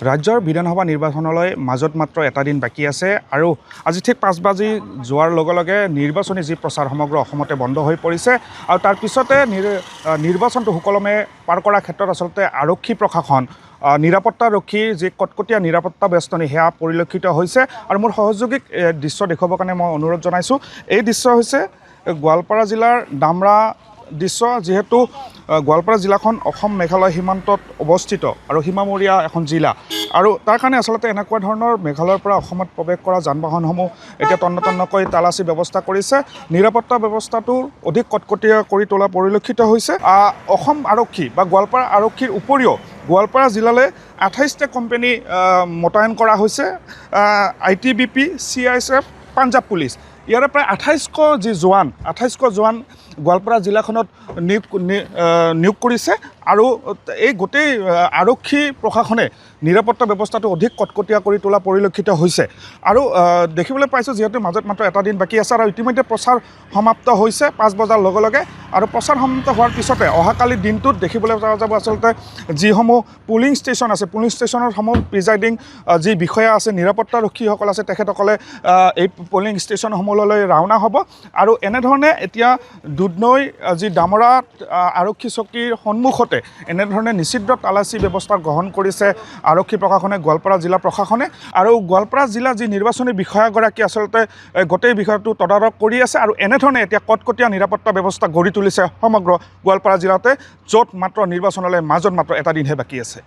ৰাজ্যৰ বিধানসভা নিৰ্বাচনলৈ মাজত মাত্ৰ এটা দিন বাকী আছে আৰু আজি ঠিক 5 বাজি যোৱাৰ লগে লগে নিৰ্বাচনী যি প্ৰচাৰ সমগ্ৰ অসমতে বন্ধ হৈ পৰিছে আৰু তাৰ পিছতে নিৰ্বাচনটো সুকলমে পাৰ কৰাৰ ক্ষেত্ৰত আচলতে আৰক্ষী প্ৰশাসন নিৰাপত্তাৰক্ষীৰ যি কটকটীয়া নিৰাপত্তা বেষ্টনী সেয়া পৰিলক্ষিত হৈছে আৰু মোৰ সহযোগীক দৃশ্য দেখুৱাবৰ কাৰণে মই অনুৰোধ জনাইছোঁ। এই দৃশ্য হৈছে গোৱালপাৰা জিলাৰ ডামৰা দৃশ্য, যিহেতু গোৱালপাৰা জিলাখন অসম মেঘালয় সীমান্তত অৱস্থিত আৰু সীমামূৰীয়া এখন জিলা আৰু তাৰ কাৰণে আচলতে এনেকুৱা ধৰণৰ মেঘালয়ৰ পৰা অসমত প্ৰৱেশ কৰা যান বাহনসমূহ এতিয়া তন্নতন্নকৈ তালাচী ব্যৱস্থা কৰিছে। নিৰাপত্তা ব্যৱস্থাটো অধিক কটকটীয়া কৰি তোলা পৰিলক্ষিত হৈছে। অসম আৰক্ষী বা গোৱালপাৰা আৰক্ষীৰ উপৰিও গোৱালপাৰা জিলালৈ 28টা কোম্পানী মোতায়েন কৰা হৈছে। ITBP, CISF, পাঞ্জাৱ পুলিচ, ইয়াৰে প্ৰায় 28শ জোৱান গোৱালপাৰা জিলাখনত নিয়োগ কৰিছে আৰু এই গোটেই আৰক্ষী প্ৰশাসনে নিৰাপত্তা ব্যৱস্থাটো অধিক কটকটীয়া কৰি তোলা পৰিলক্ষিত হৈছে আৰু দেখিবলৈ পাইছোঁ যিহেতু মাজত মাত্ৰ এটা দিন বাকী আছে আৰু ইতিমধ্যে প্ৰচাৰ সমাপ্ত হৈছে 5 বজাৰ লগে লগে আৰু প্ৰচাৰ সমাপ্ত হোৱাৰ পিছতে অহাকালি দিনটোত দেখিবলৈ পোৱা যাব আচলতে যিসমূহ পুলিং ষ্টেচন আছে, পুলিং ষ্টেচনৰ সমূহ প্ৰিজাইডিং যি বিষয়া আছে, নিৰাপত্তাৰক্ষীসকল আছে, তেখেতসকলে এই পুলিং ষ্টেচনসমূহলৈ ৰাওনা হ'ব আৰু এনেধৰণে এতিয়া দুধনৈ যি ডামৰা আৰক্ষী চকীৰ সন্মুখতে এনেধৰণে নিষিদ্ধ তালাচী ব্যৱস্থা গ্ৰহণ কৰিছে আৰক্ষী প্ৰশাসনে, গোৱালপাৰা জিলা প্ৰশাসনে আৰু গোৱালপাৰা জিলা যি নিৰ্বাচনী বিষয়াগৰাকী আচলতে গোটেই বিষয়টো তদাৰক কৰি আছে আৰু এনেধৰণে এতিয়া কটকটীয়া নিৰাপত্তা ব্যৱস্থা গঢ়ি তুলিছে সমগ্ৰ গোৱালপাৰা জিলাতে, য'ত মাত্ৰ নিৰ্বাচনলৈ মাজত মাত্ৰ এটা দিনহে বাকী আছে।